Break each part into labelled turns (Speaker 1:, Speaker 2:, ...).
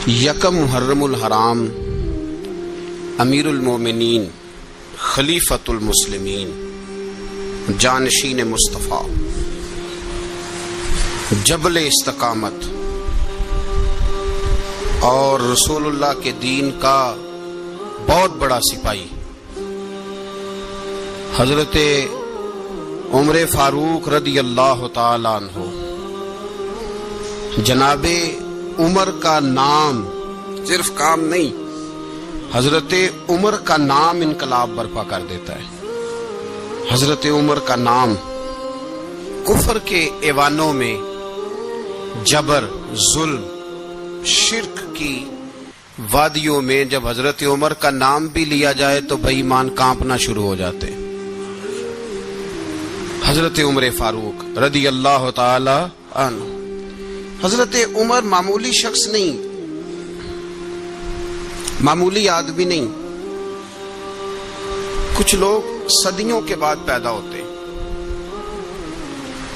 Speaker 1: یکم محرم الحرام امیر المومنین خلیفۃ المسلمین جانشین مصطفیٰ جبل استقامت اور رسول اللہ کے دین کا بہت بڑا سپاہی حضرت عمر فاروق رضی اللہ تعالی عنہ، جناب عمر کا نام صرف کام نہیں، حضرت عمر کا نام انقلاب برپا کر دیتا ہے۔ حضرت عمر کا نام کفر کے ایوانوں میں جبر، ظلم، شرک کی وادیوں میں جب حضرت عمر کا نام بھی لیا جائے تو بے ایمان کانپنا شروع ہو جاتے۔ حضرت عمر فاروق رضی اللہ تعالی عنہ، حضرت عمر معمولی شخص نہیں، معمولی آدمی نہیں۔ کچھ لوگ صدیوں کے بعد پیدا ہوتے ہیں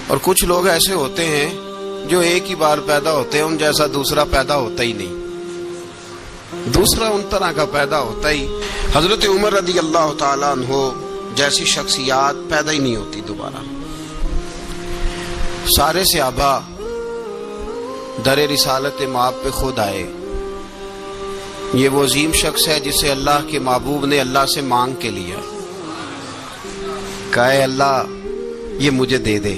Speaker 1: اور کچھ لوگ ایسے ہوتے ہیں جو ایک ہی بار پیدا ہوتے ہیں، ان جیسا دوسرا پیدا ہوتا ہی نہیں، دوسرا ان طرح کا پیدا ہوتا ہی۔ حضرت عمر رضی اللہ تعالی عنہ جیسی شخصیات پیدا ہی نہیں ہوتی دوبارہ۔ سارے صحابہ در رسالت مآب پہ خود آئے۔ یہ وہ عظیم شخص ہے جسے اللہ کے محبوب نے اللہ سے مانگ کے لیا، کہا اے اللہ یہ مجھے دے دے،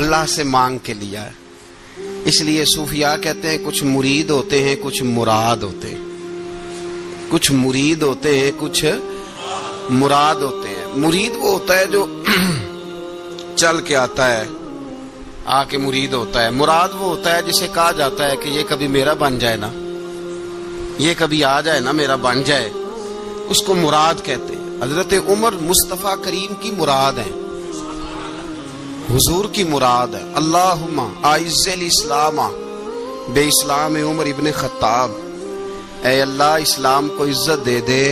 Speaker 1: اللہ سے مانگ کے لیا ہے۔ اس لیے صوفیاء کہتے ہیں کچھ مرید ہوتے ہیں، کچھ مراد ہوتے ہیں، کچھ مرید ہوتے ہیں، کچھ مراد ہوتے ہیں۔ مرید وہ ہوتا ہے جو چل کے آتا ہے، آ کے مرید ہوتا ہے۔ مراد وہ ہوتا ہے جسے کہا جاتا ہے کہ یہ کبھی میرا بن جائے نا، یہ کبھی آ جائے نا، میرا بن جائے، اس کو مراد کہتے ہیں۔ حضرت عمر مصطفیٰ کریم کی مراد ہے، حضور کی مراد ہے۔ اللہم اعز الاسلام بے اسلام عمر ابن خطاب، اے اللہ اسلام کو عزت دے دے،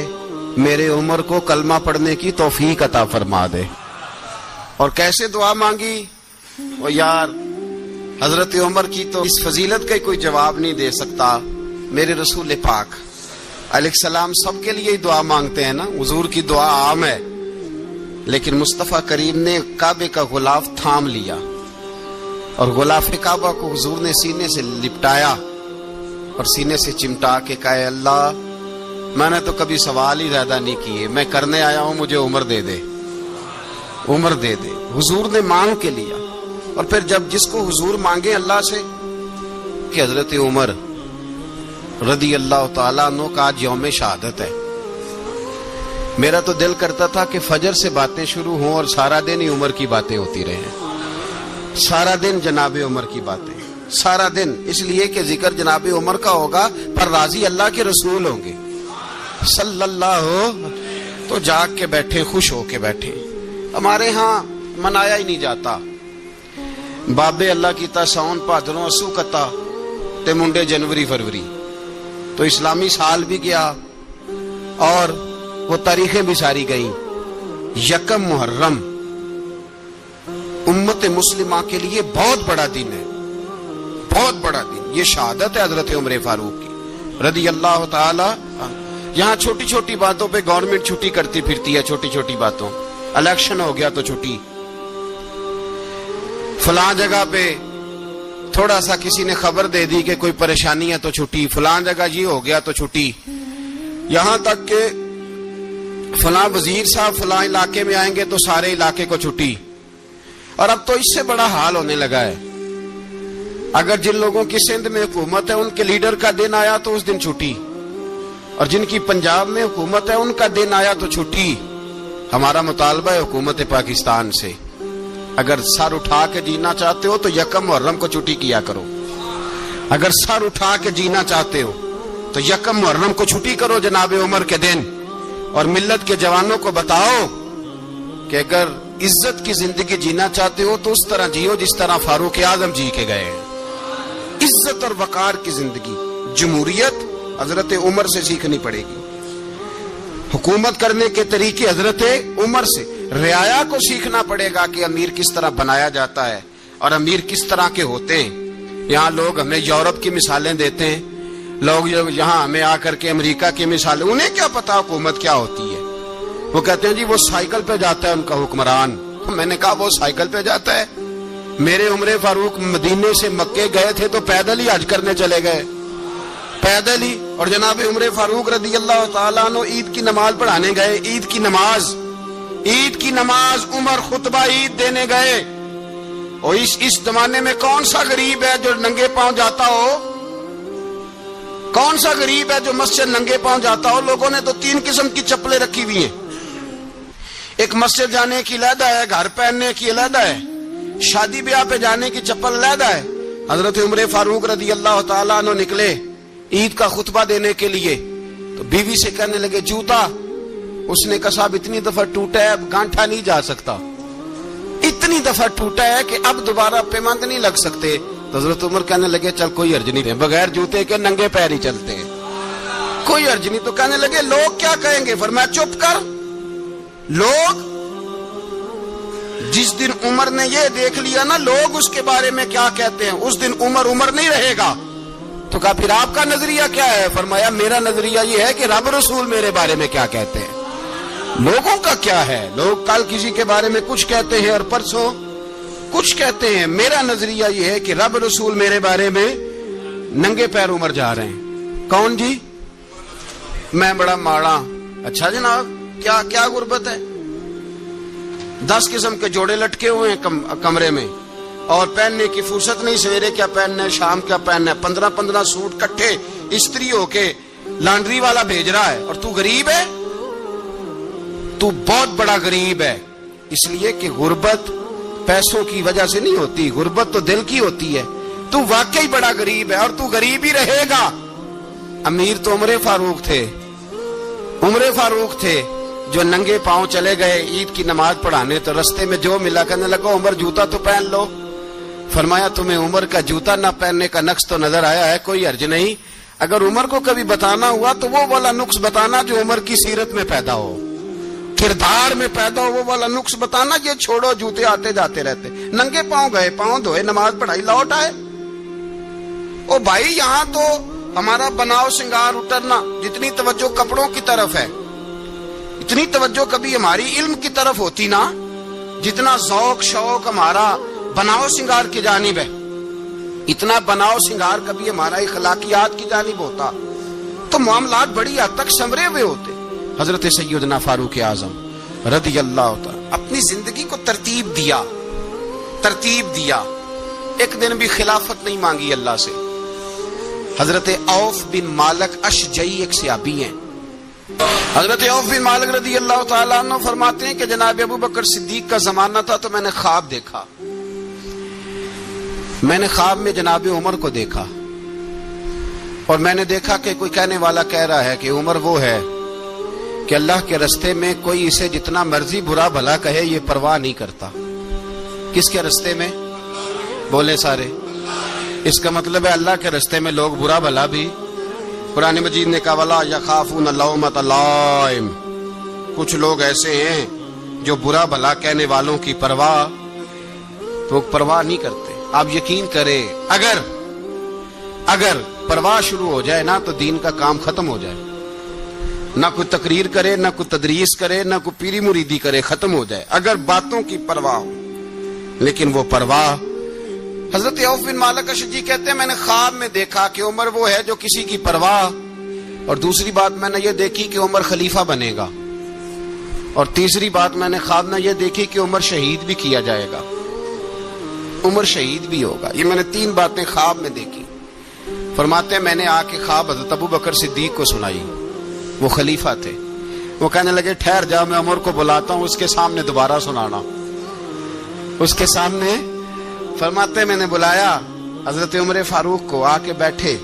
Speaker 1: میرے عمر کو کلمہ پڑھنے کی توفیق عطا فرما دے۔ اور کیسے دعا مانگی؟ وہ یار حضرت عمر کی تو اس فضیلت کا کوئی جواب نہیں دے سکتا، میرے رسول پاک علیہ السلام سب کے لیے ہی دعا مانگتے ہیں نا، حضور کی دعا عام ہے، لیکن مصطفیٰ کریم نے کعبے کا غلاف تھام لیا اور غلاف کعبہ کو حضور نے سینے سے لپٹایا اور سینے سے چمٹا کے کہا اے اللہ میں نے تو کبھی سوال ہی زیادہ نہیں کیے، میں کرنے آیا ہوں، مجھے عمر دے دے، عمر دے دے۔ حضور نے مانگ کے لیا۔ اور پھر جب جس کو حضور مانگے اللہ سے کہ حضرت عمر رضی اللہ تعالیٰ عنہ کا آج یوم شہادت ہے، میرا تو دل کرتا تھا کہ فجر سے باتیں شروع ہوں اور سارا دن ہی عمر کی باتیں ہوتی رہیں، سارا دن جناب عمر کی باتیں، سارا دن، اس لیے کہ ذکر جناب عمر کا ہوگا پر راضی اللہ کے رسول ہوں گے صلی اللہ، تو جاگ کے بیٹھے، خوش ہو کے بیٹھے۔ ہمارے ہاں منایا ہی نہیں جاتا، بابے اللہ کی تا ساؤن بھادروں اسو کتا تے منڈے جنوری فروری، تو اسلامی سال بھی گیا اور وہ تاریخیں بھی ساری گئیں۔ یکم محرم امت مسلمہ کے لیے بہت بڑا دن ہے، بہت بڑا دن۔ یہ شہادت ہے حضرت عمر فاروق کی رضی اللہ تعالی۔ یہاں چھوٹی چھوٹی باتوں پہ گورنمنٹ چھٹی کرتی پھرتی ہے، چھوٹی چھوٹی باتوں، الیکشن ہو گیا تو چھٹی، فلاں جگہ پہ تھوڑا سا کسی نے خبر دے دی کہ کوئی پریشانی ہے تو چھٹی، فلاں جگہ یہ ہو گیا تو چھٹی، یہاں تک کہ فلاں وزیر صاحب فلاں علاقے میں آئیں گے تو سارے علاقے کو چھٹی۔ اور اب تو اس سے بڑا حال ہونے لگا ہے، اگر جن لوگوں کی سندھ میں حکومت ہے ان کے لیڈر کا دن آیا تو اس دن چھٹی، اور جن کی پنجاب میں حکومت ہے ان کا دن آیا تو چھٹی۔ ہمارا مطالبہ ہے حکومت پاکستان سے، اگر سر اٹھا کے جینا چاہتے ہو تو یکم محرم کو چھٹی کیا کرو، اگر سر اٹھا کے جینا چاہتے ہو تو یکم محرم کو چھٹی کرو جناب عمر کے دن، اور ملت کے جوانوں کو بتاؤ کہ اگر عزت کی زندگی جینا چاہتے ہو تو اس طرح جیو جس طرح فاروق اعظم جی کے گئے ہیں۔ عزت اور وقار کی زندگی، جمہوریت حضرت عمر سے سیکھنی پڑے گی، حکومت کرنے کے طریقے حضرت عمر سے، رعایا کو سیکھنا پڑے گا کہ امیر کس طرح بنایا جاتا ہے اور امیر کس طرح کے ہوتے ہیں۔ یہاں لوگ ہمیں یورپ کی مثالیں دیتے ہیں لوگ یہاں ہمیں آ کر کے امریکہ کی مثال، انہیں کیا پتا حکومت کیا ہوتی ہے، وہ کہتے ہیں جی وہ سائیکل پہ جاتا ہے ان کا حکمران۔ میں نے کہا وہ سائیکل پہ جاتا ہے؟ میرے عمر فاروق مدینے سے مکے گئے تھے تو پیدل ہی حج کرنے چلے گئے، پیدل ہی۔ اور جناب عمر فاروق رضی اللہ تعالیٰ عنہ عید کی نماز پڑھانے گئے، عید کی نماز عمر خطبہ عید دینے گئے۔ اور اس زمانے میں کون سا غریب ہے جو ننگے پاؤں جاتا ہو؟ کون سا غریب ہے جو مسجد ننگے پاؤں جاتا ہو؟ لوگوں نے تو 3 قسم کی چپلیں رکھی ہوئی ہیں، ایک مسجد جانے کی علیحدہ ہے، گھر پہننے کی علیحدہ ہے، شادی بیاہ پہ جانے کی چپل علیحدہ ہے۔ حضرت عمر فاروق رضی اللہ تعالیٰ عنہ نکلے عید کا خطبہ دینے کے لیے، تو بیوی سے کہنے لگے جوتا۔ اس نے کہا صاحب اتنی دفعہ ٹوٹا ہے اب گانٹھا نہیں جا سکتا، اتنی دفعہ ٹوٹا ہے کہ اب دوبارہ پیمند نہیں لگ سکتے۔ تو حضرت عمر کہنے لگے چل کوئی حرج نہیں ہے، بغیر جوتے کے ننگے پیر ہی چلتے ہیں، کوئی حرج نہیں۔ تو کہنے لگے لوگ کیا کہیں گے؟ فرمایا چپ کر، لوگ جس دن عمر نے یہ دیکھ لیا نا لوگ اس کے بارے میں کیا کہتے ہیں، اس دن عمر نہیں رہے گا۔ تو کہا پھر آپ کا نظریہ کیا ہے؟ فرمایا میرا نظریہ یہ ہے کہ رب رسول میرے بارے میں کیا کہتے ہیں، لوگوں کا کیا ہے؟ لوگ کل کسی کے بارے میں کچھ کہتے ہیں اور پرسوں کچھ کہتے ہیں، میرا نظریہ یہ ہے کہ رب رسول میرے بارے میں ننگے پیر عمر جا رہے ہیں۔ کون جی؟ میں بڑا ماڑا۔ اچھا جناب کیا غربت ہے؟ 10 قسم کے جوڑے لٹکے ہوئے ہیں کمرے میں، اور پہننے کی فرصت نہیں، سویرے کیا پہننا ہے شام کیا پہننا ہے، 15 سوٹ کٹھے استری ہو کے لانڈری والا بھیج رہا ہے، اور تو غریب ہے، تو بہت بڑا غریب ہے۔ اس لیے کہ غربت پیسوں کی وجہ سے نہیں ہوتی، غربت تو دل کی ہوتی ہے۔ تو واقعی بڑا غریب ہے اور تو غریب ہی رہے گا۔ امیر تو عمر فاروق تھے جو ننگے پاؤں چلے گئے عید کی نماز پڑھانے، تو رستے میں جو ملا کہنے لگا عمر جوتا تو پہن لو۔ فرمایا تمہیں عمر کا جوتا نہ پہننے کا نقص تو نظر آیا ہے، کوئی حرج نہیں، اگر عمر کو کبھی بتانا ہوا تو وہ والا نقص بتانا جو عمر کی سیرت میں پیدا ہو، کردار میں پیدا ہو، وہ والا نقص بتانا، یہ چھوڑو جوتے آتے جاتے رہتے۔ ننگے پاؤں گئے، پاؤں دھوئے، نماز پڑھائی، لوٹ آئے۔ او بھائی یہاں تو ہمارا بناؤ سنگار اترنا، جتنی توجہ کپڑوں کی طرف ہے اتنی توجہ کبھی ہماری علم کی طرف ہوتی نا، جتنا ذوق شوق ہمارا بناؤ سنگار کی جانب ہے، اتنا بناؤ سنگار کبھی ہمارا اخلاقیات کی جانب ہوتا تو معاملات بڑی حد تک سنورے ہوئے ہوتے۔ حضرت سیدنا فاروق اعظم رضی اللہ تعالی اپنی زندگی کو ترتیب دیا، ایک دن بھی خلافت نہیں مانگی اللہ سے۔ حضرت عوف بن مالک اشجعی ایک صحابی ہیں، حضرت عوف بن مالک رضی اللہ تعالیٰ عنہ فرماتے ہیں کہ جناب ابو بکر صدیق کا زمانہ تھا تو میں نے خواب دیکھا، میں نے خواب میں جناب عمر کو دیکھا، اور میں نے دیکھا کہ کوئی کہنے والا کہہ رہا ہے کہ عمر وہ ہے کہ اللہ کے رستے میں کوئی اسے جتنا مرضی برا بھلا کہے یہ پرواہ نہیں کرتا۔ کس کے رستے میں؟ بولے سارے۔ اس کا مطلب ہے اللہ کے رستے میں لوگ برا بھلا بھی، قرآن مجید نے کہا وَلَا يَخَافُونَ لَوْمَةَ لَائِمٍ، کچھ لوگ ایسے ہیں جو برا بھلا کہنے والوں کی پرواہ نہیں کرتے۔ آپ یقین کریں اگر پرواہ شروع ہو جائے نا تو دین کا کام ختم ہو جائے، نہ کوئی تقریر کرے، نہ کوئی تدریس کرے، نہ کوئی پیری مریدی کرے، ختم ہو جائے اگر باتوں کی پرواہ ہو۔ لیکن وہ پرواہ، حضرت عوف بن مالک اشجعی کہتے ہیں میں نے خواب میں دیکھا کہ عمر وہ ہے جو کسی کی پرواہ، اور دوسری بات میں نے یہ دیکھی کہ عمر خلیفہ بنے گا، اور تیسری بات میں نے خواب میں یہ دیکھی کہ عمر شہید بھی کیا جائے گا، عمر شہید بھی ہوگا۔ یہ میں نے 3 باتیں خواب میں دیکھی۔ فرماتے ہیں میں نے آ کے خواب حضرت ابو بکر صدیق کو سنائی، وہ خلیفہ تھے، وہ کہنے لگے ٹھہر جا میں عمر کو بلاتا ہوں، اس کے سامنے دوبارہ سنانا، اس کے سامنے۔ فرماتے میں نے بلایا حضرت عمر فاروق کو، آ کے بیٹھے،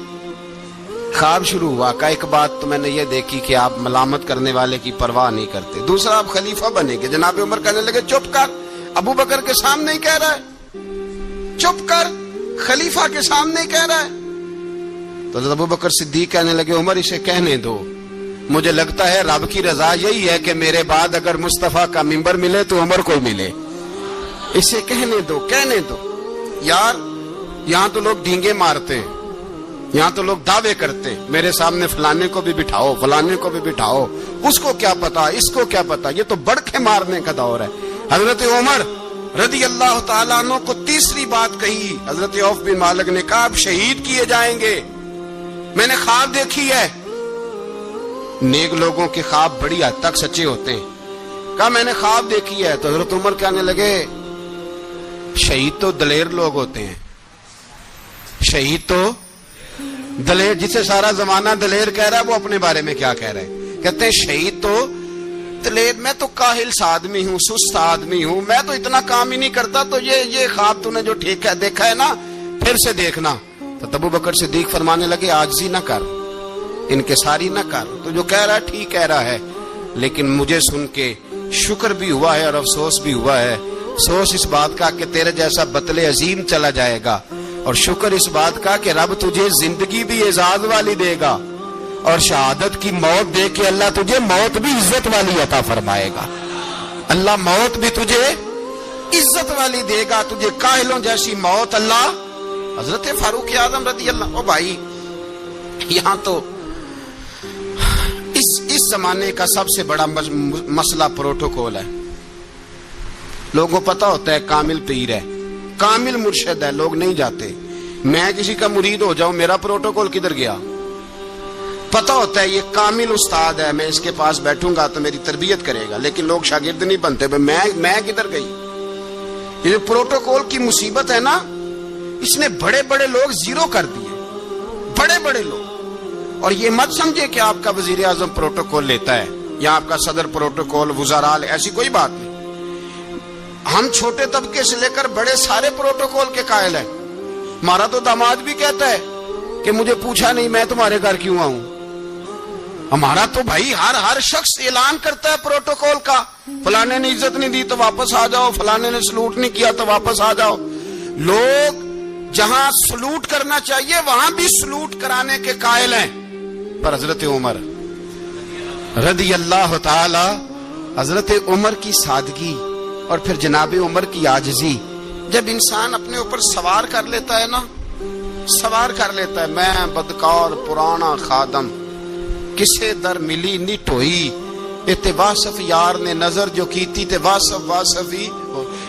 Speaker 1: خواب شروع ہوا کہ ایک بات تو میں نے یہ دیکھی کہ آپ ملامت کرنے والے کی پرواہ نہیں کرتے، دوسرا آپ خلیفہ بنے گے۔ جناب عمر کہنے لگے چپ کر، ابو بکر کے سامنے ہی کہہ رہا ہے، چپ کر، خلیفہ کے سامنے ہی کہہ رہا ہے۔ تو حضرت ابو بکر صدیق کہنے لگے عمر اسے کہنے دو، مجھے لگتا ہے رب کی رضا یہی ہے کہ میرے بعد اگر مصطفیٰ کا منبر ملے تو عمر کو ملے، اسے کہنے دو۔ یار یہاں تو لوگ ڈینگے مارتے ہیں، یہاں تو لوگ دعوے کرتے میرے سامنے فلانے کو بھی بٹھاؤ، فلانے کو بھی بٹھاؤ، اس کو کیا پتا، اس کو کیا پتا، یہ تو بڑکے مارنے کا دور ہے۔ حضرت عمر رضی اللہ تعالیٰ عنہ کو تیسری بات کہی، حضرت عوف بن مالک نے کہا آپ شہید کیے جائیں گے، میں نے خواب دیکھی ہے۔ نیک لوگوں کے خواب بڑی حد تک سچے ہوتے ہیں، کہا میں نے خواب دیکھی ہے۔ تو حضرت عمر کہنے لگے شہید تو دلیر لوگ ہوتے ہیں، شہید تو دلیر، جسے سارا زمانہ دلیر کہہ رہا ہے وہ اپنے بارے میں کیا کہہ رہے ہیں، کہتے ہیں شہید تو دلیر، میں تو کاہل سا آدمی ہوں، سست آدمی ہوں، میں تو اتنا کام ہی نہیں کرتا، تو یہ خواب تو نے جو ٹھیک ہے دیکھا ہے نا پھر سے دیکھنا۔ تو ابو بکر صدیق فرمانے لگے عاجزی نہ کر، انکساری نہ کر، تو جو کہہ رہا ہے ٹھیک کہہ رہا ہے، لیکن مجھے سن کے شکر بھی ہوا ہے اور افسوس بھی ہوا ہے۔ افسوس اس بات کا کہ تیرے جیسا بطل عظیم چلا جائے گا، اور شکر اس بات کا کہ رب تجھے زندگی بھی اعزاز والی دے گا، اور شہادت کی موت دے کے اللہ تجھے موت بھی عزت والی عطا فرمائے گا۔ اللہ موت بھی تجھے عزت والی دے گا، تجھے کاہلوں جیسی موت اللہ۔ حضرت فاروق اعظم رضی اللہ، او بھائی یہاں تو اس زمانے کا سب سے بڑا مسئلہ پروٹوکول ہے۔ لوگوں کو پتا ہوتا ہے کامل پیر ہے، کامل مرشد ہے، لوگ نہیں جاتے۔ میں کسی کا مرید ہو جاؤں، میرا پروٹوکول کدھر گیا؟ پتا ہوتا ہے یہ کامل استاد ہے، میں اس کے پاس بیٹھوں گا تو میری تربیت کرے گا، لیکن لوگ شاگرد نہیں بنتے، میں کدھر گئی؟ یہ جو پروٹوکول کی مصیبت ہے نا، اس نے بڑے بڑے لوگ زیرو کر دیے، بڑے بڑے لوگ۔ اور یہ مت سمجھے کہ آپ کا وزیر اعظم پروٹوکول لیتا ہے یا آپ کا صدر پروٹوکول، وزراء، ایسی کوئی بات نہیں۔ ہم چھوٹے طبقے سے لے کر بڑے سارے پروٹوکول کے قائل ہیں۔ ہمارا تو داماد بھی کہتا ہے کہ مجھے پوچھا نہیں میں تمہارے گھر کیوں آؤں۔ ہمارا تو بھائی ہر شخص اعلان کرتا ہے پروٹوکول کا، فلانے نے عزت نہیں دی تو واپس آ جاؤ، فلانے نے سلوٹ نہیں کیا تو واپس آ جاؤ۔ لوگ جہاں سلوٹ کرنا چاہیے وہاں بھی سلوٹ کرانے کے قائل ہیں۔ پر حضرت عمر رضی اللہ تعالی، حضرت عمر کی سادگی اور پھر جناب عمر کی عاجزی، جب انسان اپنے اوپر سوار کر لیتا ہے نا، سوار کر لیتا ہے، میں بدکار پرانا خادم، کسے در ملی نی ٹوئی، اتے واسف یار نے نظر جو کی تھی تے واسف ہی۔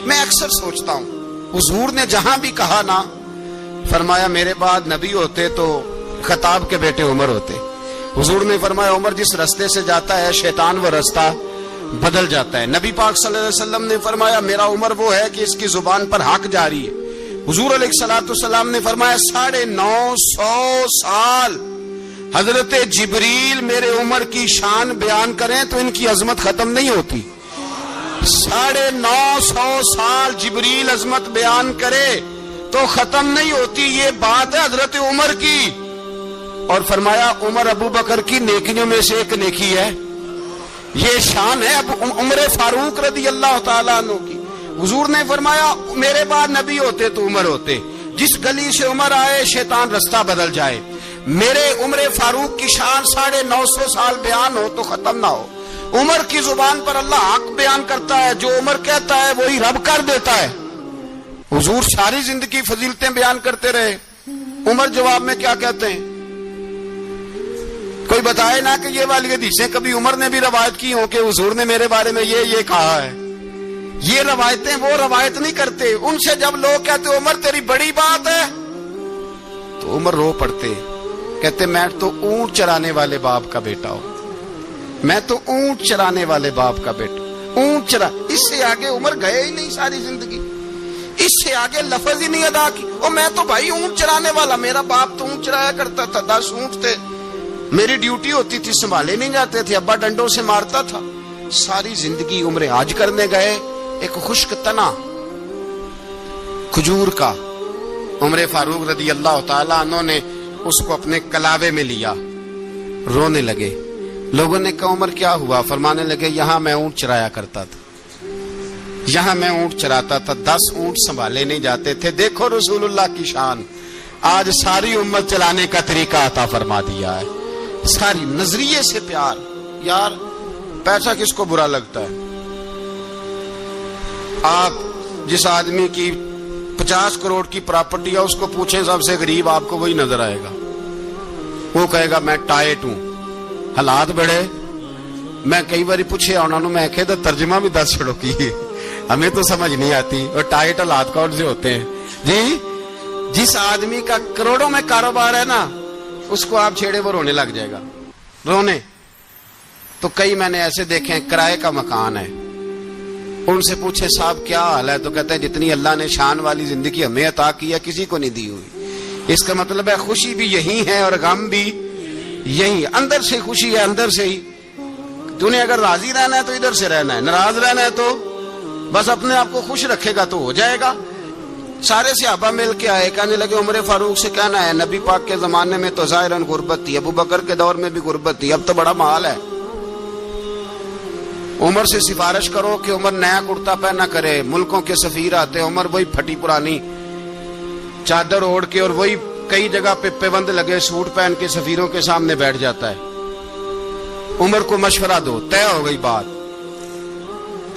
Speaker 1: میں اکثر سوچتا ہوں حضور نے جہاں بھی کہا نا، فرمایا میرے بعد نبی ہوتے تو خطاب کے بیٹے عمر ہوتے۔ حضور نے فرمایا عمر جس رستے سے جاتا ہے شیطان وہ رستہ بدل جاتا ہے۔ نبی پاک صلی اللہ علیہ وسلم نے فرمایا میرا عمر وہ ہے کہ اس کی زبان پر حق جاری ہے۔ حضور علیہ الصلوۃ والسلام نے فرمایا 950 سال حضرت جبریل میرے عمر کی شان بیان کریں تو ان کی عظمت ختم نہیں ہوتی۔ 950 سال جبریل عظمت بیان کرے تو ختم نہیں ہوتی۔ یہ بات ہے حضرت عمر کی، اور فرمایا عمر ابو بکر کی نیکیوں میں سے ایک نیکی ہے، یہ شان ہے عمر فاروق رضی اللہ تعالیٰ عنہ کی۔ حضور نے فرمایا میرے بعد نبی ہوتے تو عمر ہوتے، جس گلی سے عمر آئے شیطان رستہ بدل جائے۔ میرے عمر فاروق کی شان 950 سال بیان ہو تو ختم نہ ہو۔ عمر کی زبان پر اللہ حق بیان کرتا ہے، جو عمر کہتا ہے وہی رب کر دیتا ہے۔ حضور ساری زندگی فضیلتیں بیان کرتے رہے، عمر جواب میں کیا کہتے ہیں؟ کوئی بتائے نا کہ یہ والی حدیثیں کبھی عمر نے بھی روایت کی ہوں کہ حضور نے میرے بارے میں یہ کہا ہے۔ یہ روایتیں وہ روایت نہیں کرتے، ان سے جب لوگ کہتے عمر تیری بڑی بات ہے تو عمر رو پڑتے، کہتے میں تو اونٹ چرانے والے باپ کا بیٹا ہوں، میں تو اونٹ چرانے والے باپ کا بیٹا، اونٹ چرا۔ اس سے آگے عمر گئے ہی نہیں ساری زندگی، اس سے آگے لفظ ہی نہیں ادا کی۔ اور میں تو بھائی اونٹ چرانے والا، میرا باپ تو اونٹ چرایا کرتا تھا، 10 اونٹ تھے، میری ڈیوٹی ہوتی تھی، سنبھالے نہیں جاتے تھے، ابا ڈنڈوں سے مارتا تھا۔ ساری زندگی عمر حج کرنے گئے، ایک خشک تنا کھجور کا عمر فاروق رضی اللہ تعالیٰ عنہ نے اس کو اپنے کلاوے میں لیا، رونے لگے۔ لوگوں نے کہا عمر کیا ہوا؟ فرمانے لگے یہاں میں اونٹ چرایا کرتا تھا، یہاں میں اونٹ چراتا تھا، 10 اونٹ سنبھالے نہیں جاتے تھے۔ دیکھو رسول اللہ کی شان، آج ساری امت چلانے کا طریقہ عطا فرما دیا ہے، ساری نظریے سے پیار۔ یار پیسہ کس کو برا لگتا ہے؟ آپ جس آدمی کی 50 کروڑ کی پراپرٹی ہے اس کو پوچھیں سب سے غریب، آپ کو وہی نظر آئے گا۔ وہ کہے گا میں ٹائٹ ہوں. حالات بڑے میں کئی باری پوچھے انہوں نے, میں کہتا ترجمہ بھی 10 چھڑو کی ہمیں تو سمجھ نہیں آتی. اور ٹائٹ حالات کون سے ہوتے ہیں جی؟ جس آدمی کا کروڑوں میں کاروبار ہے نا, اس کو آپ چھیڑے وہ رونے لگ جائے گا, رونے. تو کئی میں نے ایسے دیکھے ہیں کرائے کا مکان ہے, ان سے پوچھے صاحب کیا حال ہے, تو کہتے ہیں جتنی اللہ نے شان والی زندگی ہمیں عطا کی ہے کسی کو نہیں دی ہوئی. اس کا مطلب ہے خوشی بھی یہی ہے اور غم بھی یہی, اندر سے خوشی ہے, اندر سے ہی. تو نے اگر راضی رہنا ہے تو ادھر سے رہنا ہے, ناراض رہنا ہے تو بس اپنے آپ کو خوش رکھے گا تو ہو جائے گا. سارے صحابہ مل کے آئے, کہنے لگے عمر فاروق سے کہنا ہے نبی پاک کے زمانے میں تو ظاہراً غربت تھی, ابو بکر کے دور میں بھی غربت تھی, اب تو بڑا مال ہے. عمر سے سفارش کرو کہ عمر نیا کرتا پہنا کرے. ملکوں کے سفیر آتے, عمر وہی پھٹی پرانی چادر اوڑھ کے اور وہی کئی جگہ پہ پیوند لگے سوٹ پہن کے سفیروں کے سامنے بیٹھ جاتا ہے. عمر کو مشورہ دو, طے ہو گئی بات.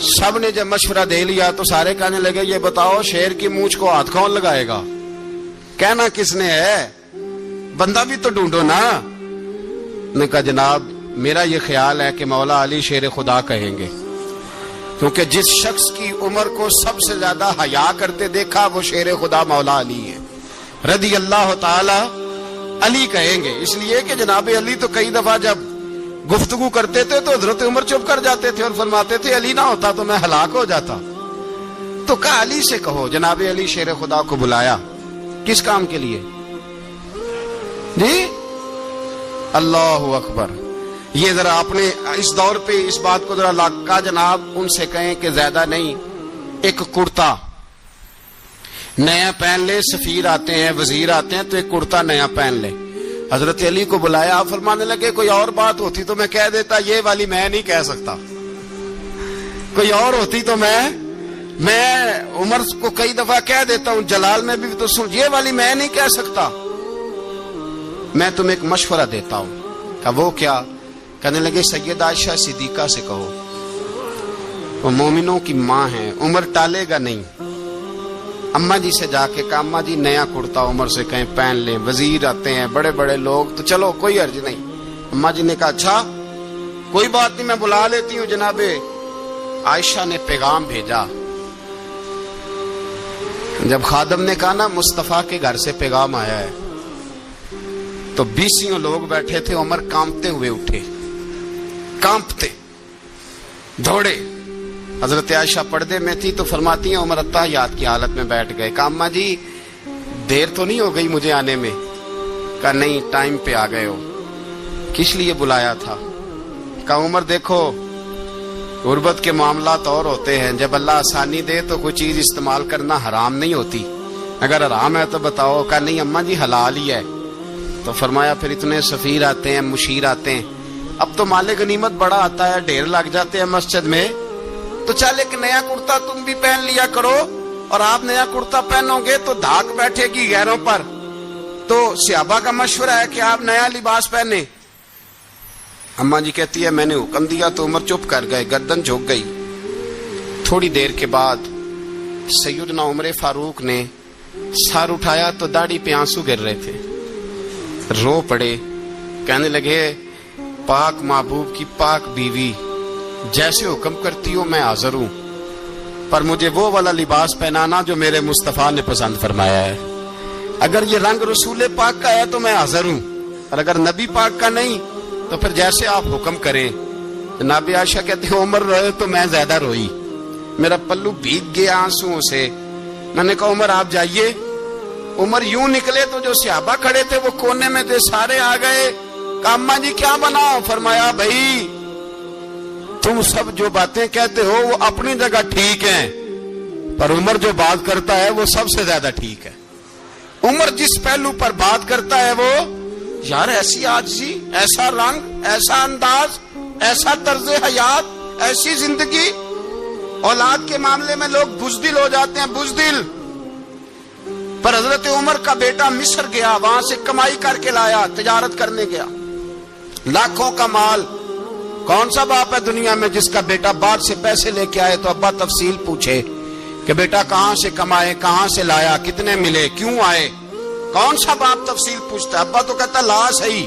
Speaker 1: سب نے جب مشورہ دے لیا تو سارے کہنے لگے یہ بتاؤ شیر کی مونچھ کو ہاتھ کون لگائے گا, کہنا کس نے ہے, بندہ بھی تو ڈھونڈو نا. نے کہا جناب میرا یہ خیال ہے کہ مولا علی شیر خدا کہیں گے, کیونکہ جس شخص کی عمر کو سب سے زیادہ حیا کرتے دیکھا وہ شیر خدا مولا علی ہے رضی اللہ تعالی. علی کہیں گے اس لیے کہ جناب علی تو کئی دفعہ جب گفتگو کرتے تھے تو حضرت عمر چپ کر جاتے تھے اور فرماتے تھے علی نہ ہوتا تو میں ہلاک ہو جاتا. تو کہا علی سے کہو. جناب علی شیر خدا کو بلایا, کس کام کے لیے جی؟ اللہ اکبر. یہ ذرا آپ نے اس دور پہ اس بات کو ذرا لاکا جناب ان سے کہیں کہ زیادہ نہیں, ایک کرتا نیا پہن لے. سفیر آتے ہیں, وزیر آتے ہیں تو ایک کرتا نیا پہن لے. حضرت علی کو بلایا, آپ فرمانے لگے کوئی اور بات ہوتی تو میں کہہ دیتا, یہ والی میں نہیں کہہ سکتا. کوئی اور ہوتی تو میں عمر کو کئی دفعہ کہہ دیتا ہوں, جلال میں بھی تو سن, یہ والی میں نہیں کہہ سکتا. میں تمہیں ایک مشورہ دیتا ہوں. کہ وہ کیا؟ کہنے لگے سیدہ عائشہ صدیقہ سے کہو, وہ مومنوں کی ماں ہیں, عمر ٹالے گا نہیں. اماں جی سے جا کے کہ اماں جی نیا کرتا عمر سے کہیں پہن لیں. وزیر آتے ہیں, بڑے بڑے لوگ, تو چلو کوئی حرج نہیں. اماں جی نے کہا اچھا کوئی بات نہیں میں بلا لیتی ہوں. جناب عائشہ نے پیغام بھیجا. جب خادم نے کہا نا مصطفیٰ کے گھر سے پیغام آیا ہے, تو 20 لوگ بیٹھے تھے. عمر کانپتے ہوئے اٹھے, کانپتے دوڑے. حضرت عائشہ پردے میں تھی تو فرماتی ہیں عمر اتحیات کی حالت میں بیٹھ گئے. کہا اماں جی دیر تو نہیں ہو گئی مجھے آنے میں؟ کہا نہیں ٹائم پہ آ گئے ہو. کس لیے بلایا تھا؟ کہا عمر دیکھو غربت کے معاملات اور ہوتے ہیں, جب اللہ آسانی دے تو کوئی چیز استعمال کرنا حرام نہیں ہوتی, اگر حرام ہے تو بتاؤ. کہا نہیں اماں جی حلال ہی ہے. تو فرمایا پھر اتنے سفیر آتے ہیں, مشیر آتے ہیں, اب تو مال غنیمت بڑا آتا ہے, ڈھیر لگ جاتے ہیں مسجد میں, تو چل ایک نیا کرتا تم بھی پہن لیا کرو. اور آپ نیا کرتا پہنو گے تو دھاک بیٹھے گی غیروں پر. تو صحابہ کا مشورہ ہے کہ آپ نیا لباس پہنے. اماں جی کہتی ہے میں نے حکم دیا تو عمر چپ کر گئے, گردن جھک گئی. تھوڑی دیر کے بعد سیدنا عمر فاروق نے سر اٹھایا تو داڑھی پہ آنسو گر رہے تھے, رو پڑے. کہنے لگے پاک محبوب کی پاک بیوی جیسے حکم کرتی ہو میں حاضر ہوں, پر مجھے وہ والا لباس پہنانا جو میرے مصطفیٰ نے پسند فرمایا ہے. اگر یہ رنگ رسول پاک کا ہے تو میں حاضر ہوں, اور اگر نبی پاک کا نہیں تو پھر جیسے آپ حکم کریں. جناب عائشہ کہتے ہیں عمر روئے تو میں زیادہ روئی, میرا پلو بھیگ گیا آنسوؤں سے. میں نے کہا عمر آپ جائیے. عمر یوں نکلے تو جو صحابہ کھڑے تھے وہ کونے میں تھے, سارے آ گئے. کہا اماں جی کیا بناؤ؟ فرمایا بھائی تم سب جو باتیں کہتے ہو وہ اپنی جگہ ٹھیک ہیں, پر عمر جو بات کرتا ہے وہ سب سے زیادہ ٹھیک ہے. عمر جس پہلو پر بات کرتا ہے وہ یار ایسی عاجزی, ایسا رنگ, ایسا انداز, ایسا طرز حیات, ایسی زندگی. اولاد کے معاملے میں لوگ بزدل ہو جاتے ہیں, بزدل. پر حضرت عمر کا بیٹا مصر گیا, وہاں سے کمائی کر کے لایا, تجارت کرنے گیا, لاکھوں کا مال. کون سا باپ ہے دنیا میں جس کا بیٹا باہر سے پیسے لے کے آئے تو ابا تفصیل پوچھے کہ بیٹا کہاں سے کمائے, کہاں سے لایا, کتنے ملے, کیوں آئے؟ کون سا باپ تفصیل پوچھتا ہے؟ ابا تو کہتا لا صحیح,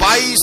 Speaker 1: 22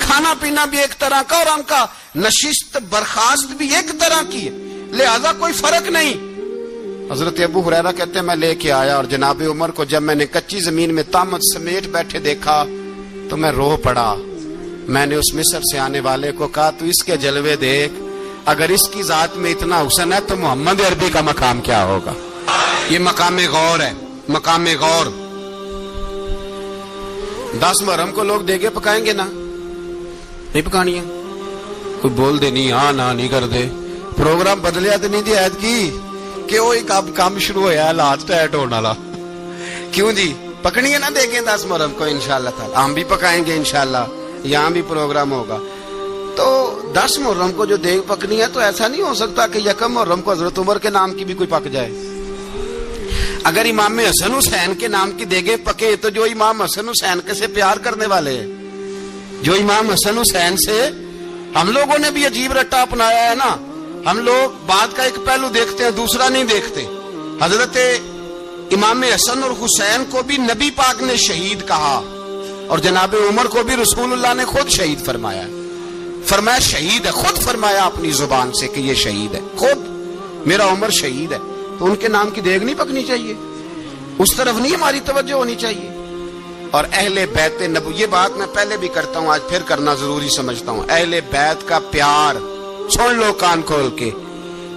Speaker 1: کھانا پینا بھی ایک طرح کا اور ان کا نشست برخاست بھی ایک طرح کی ہے، لہذا کوئی فرق نہیں۔ حضرت ابو ہریرہ کہتے ہیں میں لے کے آیا اور جناب عمر کو جب میں نے کچی زمین میں تامت سمیٹ بیٹھے دیکھا تو میں رو پڑا۔ میں نے اس مصر سے آنے والے کو کہا تو اس کے جلوے دیکھ، اگر اس کی ذات میں اتنا حسن ہے تو محمد عربی کا مقام کیا ہوگا؟ یہ مقام غور ہے، مقام غور۔ 10 محرم کو لوگ دیگے پکائیں گے نا؟ نہیں پکانی ہے؟ کوئی بول دے نہیں، ہاں نہ نہیں کر دے، پروگرام بدلیا تو نہیں دی عید کی کہ وہ ایک اب کام شروع ہویا ہے لات ٹائٹ ہونے والا، کیوں جی؟ پکنی ہے نا دیکھیں 10 محرم کو انشاءاللہ تعالی، ہم بھی پکائیں گے انشاءاللہ، یہاں بھی پروگرام ہوگا۔ تو 10 محرم کو جو دیگ پکنی ہے تو ایسا نہیں ہو سکتا کہ 1 محرم کو حضرت عمر کے نام کی بھی کوئی پک جائے۔ اگر امام حسن حسین کے نام کی دیگیں پکے تو جو امام حسن حسین کے سے پیار کرنے والے ہیں، جو امام حسن حسین سے، ہم لوگوں نے بھی عجیب رٹا اپنایا ہے نا، ہم لوگ بات کا ایک پہلو دیکھتے ہیں دوسرا نہیں دیکھتے۔ حضرت امام حسن اور حسین کو بھی نبی پاک نے شہید کہا اور جناب عمر کو بھی رسول اللہ نے خود شہید فرمایا، فرمایا شہید ہے، خود فرمایا اپنی زبان سے کہ یہ شہید ہے، خود میرا عمر شہید ہے۔ تو ان کے نام کی دیگ نہیں پکنی چاہیے، اس طرف نہیں ہماری توجہ ہونی چاہیے۔ اور اہل بیت نبو، یہ بات میں پہلے بھی کرتا ہوں، آج پھر کرنا ضروری سمجھتا ہوں، اہل بیت کا پیار، سن لو کان کھول کے،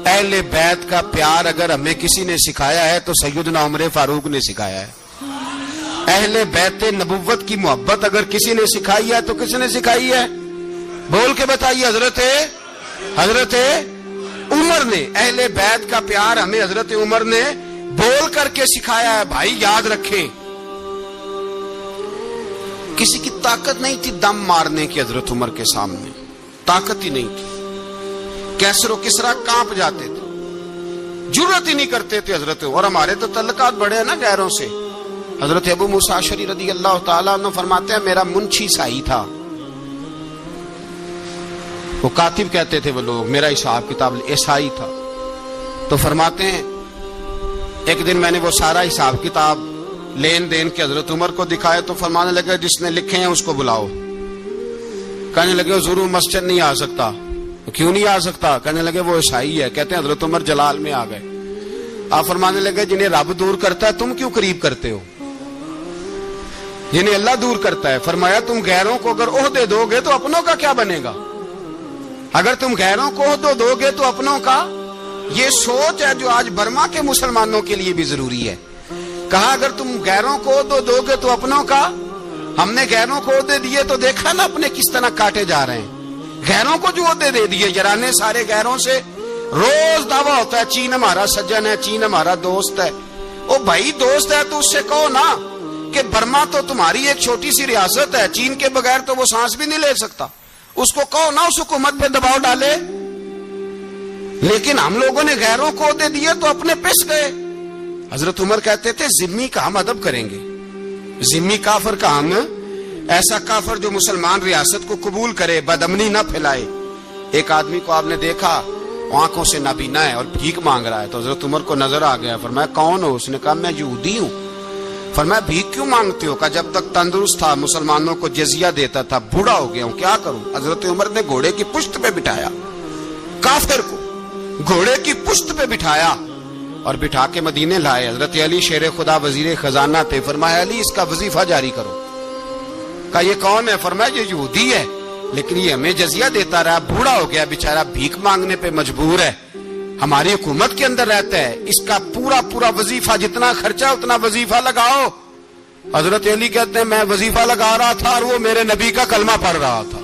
Speaker 1: اہل بیت کا پیار اگر ہمیں کسی نے سکھایا ہے تو سیدنا عمر فاروق نے سکھایا ہے۔ اہل بیت نبوت کی محبت اگر کسی نے سکھائی ہے تو کس نے سکھائی ہے؟ بول کے بتائیے، حضرت عمر نے۔ اہل بیت کا پیار ہمیں حضرت عمر نے بول کر کے سکھایا ہے۔ بھائی یاد رکھیں، کسی کی طاقت نہیں تھی دم مارنے کی حضرت عمر کے سامنے، طاقت ہی نہیں تھی۔ کیسر و کسرا کانپ جاتے تھے، جرأت ہی نہیں کرتے تھے حضرت۔ اور ہمارے تو تعلقات بڑے ہیں نا غیروں سے۔ حضرت ابو موسیٰ اشعری رضی اللہ تعالیٰ عنہ فرماتے ہیں میرا منشی سائی تھا، وہ کاتب کہتے تھے وہ لوگ، میرا حساب کتاب عیسائی تھا۔ تو فرماتے ہیں ایک دن میں نے وہ سارا حساب کتاب لین دین کے حضرت عمر کو دکھائے تو فرمانے لگے جس نے لکھے ہیں اس کو بلاؤ۔ کہنے لگے حضور مسجد نہیں آ سکتا۔ کیوں نہیں آ سکتا؟ کہنے لگے وہ عیسائی ہے۔ کہتے ہیں حضرت عمر جلال میں آ گئے۔ آپ فرمانے لگے جنہیں رب دور کرتا ہے تم کیوں قریب کرتے ہو؟ جنہیں اللہ دور کرتا ہے۔ فرمایا تم غیروں کو اگر عہدے دو گے تو اپنوں کا کیا بنے گا؟ اگر تم غیروں کو عہدے دو گے تو اپنوں کا۔ یہ سوچ ہے جو آج برما کے مسلمانوں کے لیے بھی ضروری ہے۔ کہا اگر تم غیروں کو عہدے دو گے تو اپنوں کا۔ ہم نے غیروں کو عہدے دیے تو دیکھا نا اپنے کس طرح کاٹے جا رہے ہیں۔ غیروں کو جو عہدے دے دیے یارانے سارے غیروں سے، روز دعویٰ ہوتا ہے چین ہمارا سجن ہے، چین ہمارا دوست ہے۔ او بھائی دوست ہے تو اس سے کہو نا کہ برما تو تمہاری ایک چھوٹی سی ریاست ہے، چین کے بغیر تو وہ سانس بھی نہیں لے سکتا، اس کو کہو نا اس حکومت پہ دباؤ ڈالے۔ لیکن ہم لوگوں نے غیروں کو عہدے دیے تو اپنے پس گئے۔ حضرت عمر کہتے تھے ذمی کا ہم ادب کریں گے، ذمی کافر کا ہم، ایسا کافر جو مسلمان ریاست کو قبول کرے، بدامنی نہ پھیلائے۔ ایک آدمی کو آپ نے دیکھا آنکھوں سے نابینا ہے اور بھیک مانگ رہا ہے، تو حضرت عمر کو نظر آ گیا، فرمایا کون ہو؟ اس نے کہا میں یہودی ہوں۔ فرمایا بھیک کیوں مانگتے ہو؟ کہا جب تک تندرست تھا مسلمانوں کو جزیہ دیتا تھا، بوڑھا ہو گیا ہوں کیا کروں؟ حضرت عمر نے گھوڑے کی پشت پہ بٹھایا کافر کو، گھوڑے کی پشت پہ بٹھایا اور بٹھا کے مدینے لائے۔ حضرت علی شیر خدا وزیر خزانہ تھے، فرمایا علی اس کا وظیفہ جاری کرو۔ کہا یہ کون ہے؟ فرمایا یہ یہودی ہے لیکن یہ ہمیں جزیہ دیتا رہا، بوڑھا ہو گیا بیچارہ، بھیک مانگنے پہ مجبور ہے، ہماری حکومت کے اندر رہتا ہے، اس کا پورا وظیفہ جتنا خرچہ اتنا وظیفہ لگاؤ۔ حضرت علی کہتے ہیں میں وظیفہ لگا رہا تھا اور وہ میرے نبی کا کلمہ پڑھ رہا تھا،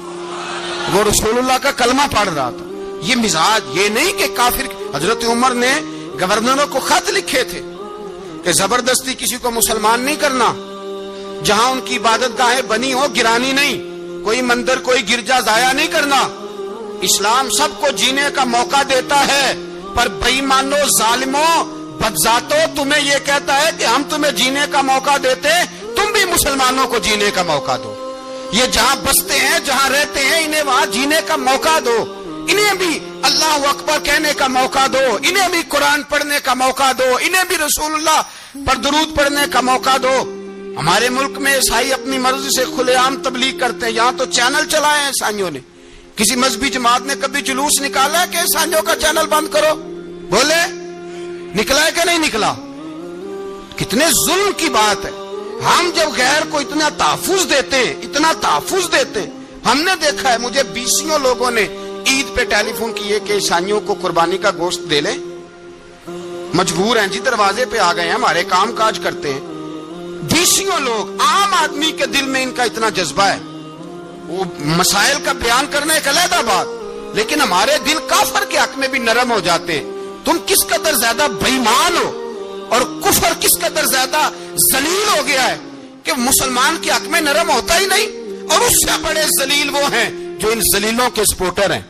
Speaker 1: وہ رسول اللہ کا کلمہ پڑھ رہا تھا۔ یہ مزاج، یہ نہیں کہ کافر۔ حضرت عمر نے گورنروں کو خط لکھے تھے کہ زبردستی کسی کو مسلمان نہیں کرنا، جہاں ان کی عبادت گاہیں بنی ہو گرانی نہیں، کوئی مندر کوئی گرجا ضائع نہیں کرنا۔ اسلام سب کو جینے کا موقع دیتا ہے، پر بے ایمانو ظالموں بدذاتوں تمہیں یہ کہتا ہے کہ ہم تمہیں جینے کا موقع دیتے، تم بھی مسلمانوں کو جینے کا موقع دو۔ یہ جہاں بستے ہیں جہاں رہتے ہیں انہیں وہاں جینے کا موقع دو، انہیں بھی اللہ اکبر کہنے کا موقع دو، انہیں بھی قرآن پڑھنے کا موقع دو، انہیں بھی رسول اللہ پر درود پڑھنے کا موقع دو۔ ہمارے ملک میں عیسائی اپنی مرضی سے کھلے عام تبلیغ کرتے ہیں. یہاں تو چینل چلائے ہیں عیسائیوں نے. کسی مذہبی جماعت نے کبھی جلوس نکالا ہے کہ عیسائیوں کا چینل بند کرو؟ بولے نکلا ہے کہ نہیں نکلا؟ کتنے ظلم کی بات ہے. ہم جب غیر کو اتنا تحفظ دیتے ہیں، اتنا تحفظ دیتے ہیں. ہم نے دیکھا ہے، مجھے بیسیوں لوگوں نے عید پہ ٹیلی فون کیے کہ عیسائیوں کو قربانی کا گوشت دے لیں. مجبور ہیں جی، دروازے پہ آ گئے ہیں، ہمارے کام کاج کرتے ہیں. بیسیوں لوگ، عام آدمی کے دل میں ان کا اتنا جذبہ ہے. وہ مسائل کا بیان کرنے ایک علیحدہ بات، لیکن ہمارے دل کافر کے حق میں بھی نرم ہو جاتے ہیں. تم کس قدر زیادہ بے ایمان ہو اور کفر کس قدر زیادہ ذلیل ہو گیا ہے کہ مسلمان کے حق میں نرم ہوتا ہی نہیں. اور اس سے بڑے ذلیل وہ ہیں جو ان ذلیلوں کے سپورٹر ہیں.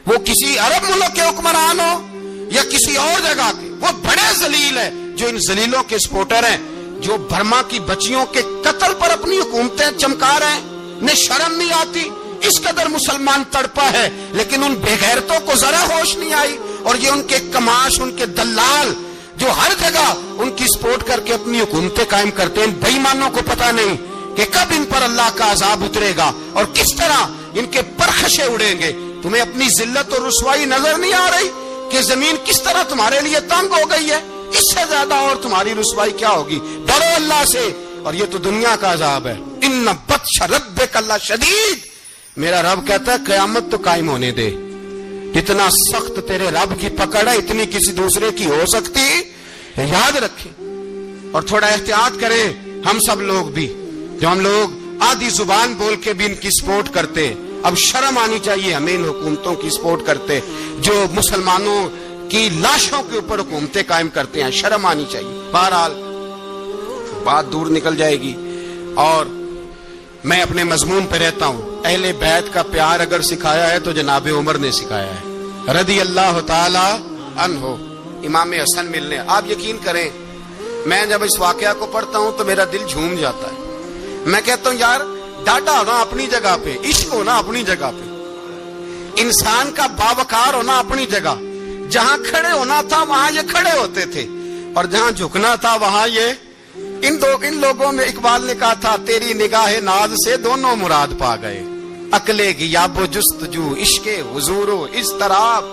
Speaker 1: وہ کسی عرب ملک کے حکمران ہو یا کسی اور جگہ کے، وہ بڑے ذلیل ہیں جو ان ذلیلوں کے سپورٹر ہیں، جو برما کی بچیوں کے قتل پر اپنی حکومتیں چمکا رہے ہیں. انہیں شرم نہیں آتی. اس قدر مسلمان تڑپا ہے، لیکن ان بے غیرتوں کو ذرا ہوش نہیں آئی. اور یہ ان کے کماش، ان کے دلال جو ہر جگہ ان کی سپورٹ کر کے اپنی حکومتیں قائم کرتے ہیں، بے ایمانوں کو پتہ نہیں کہ کب ان پر اللہ کا عذاب اترے گا اور کس طرح ان کے پرخشے اڑیں گے. تمہیں اپنی ذلت اور رسوائی نظر نہیں آ رہی کہ زمین کس طرح تمہارے لیے تنگ ہو گئی ہے؟ اس سے زیادہ اور تمہاری رسوائی کیا ہوگی؟ ڈرو اللہ سے. اور یہ تو دنیا کا عذاب ہے. ان بطش ربک لشدید. میرا رب کہتا ہے قیامت تو قائم ہونے دے. اتنا سخت تیرے رب کی پکڑ ہے، اتنی کسی دوسرے کی ہو سکتی؟ یاد رکھیں اور تھوڑا احتیاط کریں. ہم سب لوگ بھی، جو ہم لوگ آدھی زبان بول کے بھی ان کی سپورٹ کرتے ہیں، اب شرم آنی چاہیے ہمیں ان حکومتوں کی سپورٹ کرتے جو مسلمانوں کی لاشوں کے اوپر حکومتیں قائم کرتے ہیں. شرم آنی چاہیے. بہرحال بات دور نکل جائے گی اور میں اپنے مضمون پہ رہتا ہوں. اہل بیت کا پیار اگر سکھایا ہے تو جناب عمر نے سکھایا ہے رضی اللہ تعالی عنہ. امام حسن ملنے، آپ یقین کریں میں جب اس واقعہ کو پڑھتا ہوں تو میرا دل جھوم جاتا ہے. میں کہتا ہوں یار، ڈاٹا ہونا اپنی جگہ پہ، عشق ہونا اپنی جگہ پہ، انسان کا باوقار ہونا اپنی جگہ. جہاں کھڑے ہونا تھا وہاں یہ کھڑے ہوتے تھے، اور جہاں جھکنا تھا وہاں یہ. ان لوگوں میں اقبال نے کہا تھا تیری نگاہ ناز سے دونوں مراد پا گئے، عقل غیاب و جستجو، عشق حضور و اضطراب.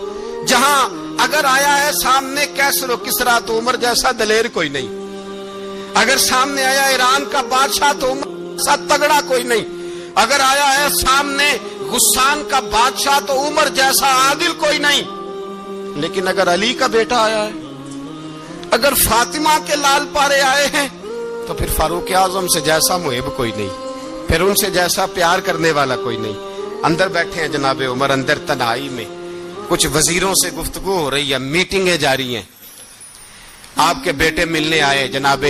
Speaker 1: جہاں اگر آیا ہے سامنے کیسر و کسرا تو عمر جیسا دلیر کوئی نہیں. اگر سامنے آیا ایران کا بادشاہ تو عمر جیسا تگڑا کوئی نہیں. اگر آیا ہے سامنے غسان کا بادشاہ تو عمر جیسا عادل کوئی نہیں. لیکن اگر علی کا بیٹا آیا ہے، اگر فاطمہ کے لال پارے آئے ہیں، تو پھر فاروق اعظم سے جیسا محب کوئی نہیں، پھر ان سے جیسا پیار کرنے والا کوئی نہیں. اندر بیٹھے ہیں جناب عمر، اندر تنہائی میں کچھ وزیروں سے گفتگو ہو رہی ہے، میٹنگیں جاری ہیں. آپ کے بیٹے ملنے آئے جناب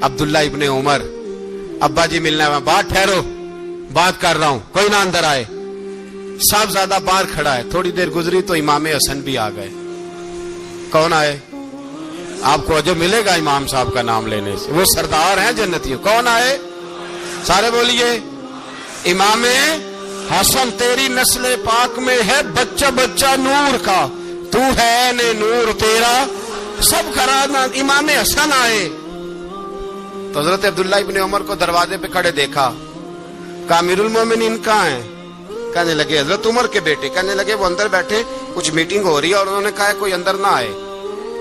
Speaker 1: عبداللہ ابن عمر. ابا جی ملنے آئے. بات ٹھہرو، بات کر رہا ہوں، کوئی نہ اندر آئے. صاحبزادہ باہر کھڑا ہے. تھوڑی دیر گزری تو امام حسن بھی آ گئے. کون آئے؟ آپ کو جو ملے گا امام صاحب کا نام لینے سے، وہ سردار ہیں جنتیوں. کون آئے؟ سارے بولیے. امام حسن، تیری نسل پاک میں ہے بچہ بچہ نور کا، تو ہے نے نور تیرا سب کرانا. امام حسن آئے تو حضرت عبداللہ ابن عمر کو دروازے پہ کھڑے دیکھا. کہا امیر المومنین کہاں ہیں؟ کہنے لگے حضرت عمر کے بیٹے. کہنے لگے وہ اندر بیٹھے، کچھ میٹنگ ہو رہی ہے اور انہوں نے کہا ہے کوئی اندر نہ آئے،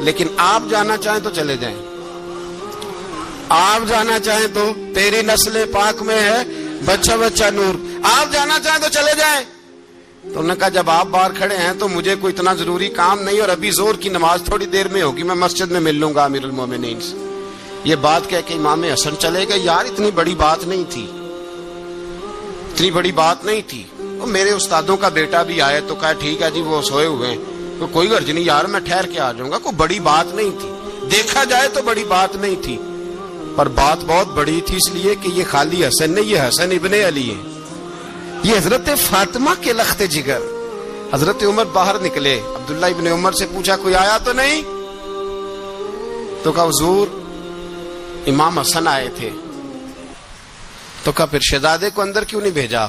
Speaker 1: لیکن آپ جانا چاہیں تو چلے جائیں. آپ جانا چاہیں تو، تیری نسل پاک میں ہے بچہ بچہ نور، آپ جانا چاہیں تو چلے جائیں. تو انہوں نے کہا جب آپ باہر کھڑے ہیں تو مجھے کوئی اتنا ضروری کام نہیں، اور ابھی زور کی نماز تھوڑی دیر میں ہوگی، میں مسجد میں مل لوں گا امیر المومنین سے. یہ بات کہہ کے امام حسن چلے گئے. یار اتنی بڑی بات نہیں تھی، اتنی بڑی بات نہیں تھی. میرے استادوں کا بیٹا بھی آئے تو کہا ٹھیک ہے جی وہ سوئے ہوئے ہیں تو کوئی غرض نہیں یار، میں ٹھہر کے آ جاؤں گا. کوئی بڑی بات نہیں تھی، دیکھا جائے تو بڑی بات نہیں تھی، پر بات بہت بڑی تھی اس لیے کہ یہ خالی حسن نہیں، یہ حسن ابن علی ہے، یہ حضرت فاطمہ کے لخت جگر. حضرت عمر باہر نکلے. عبداللہ ابن عمر سے پوچھا کوئی آیا تو نہیں؟ تو کہا حضور امام حسن آئے تھے. تو کہا پھر شہزادے کو اندر کیوں نہیں بھیجا؟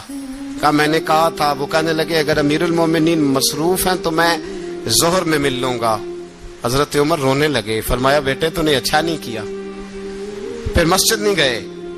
Speaker 1: کہا میں نے کہا تھا. وہ کہنے لگے اگر امیر المومنین مصروف ہیں تو میں ظہر میں مل لوں گا. حضرت عمر رونے لگے. فرمایا بیٹے تو نے اچھا نہیں کیا. پھر مسجد نہیں گئے،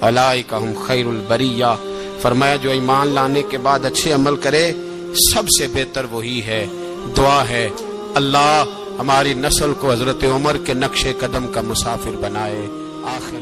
Speaker 1: اولئک هم خیر البریہ، فرمایا جو ایمان لانے کے بعد اچھے عمل کرے سب سے بہتر وہی ہے۔ دعا ہے اللہ ہماری نسل کو حضرت عمر کے نقش قدم کا مسافر بنائے۔ آخر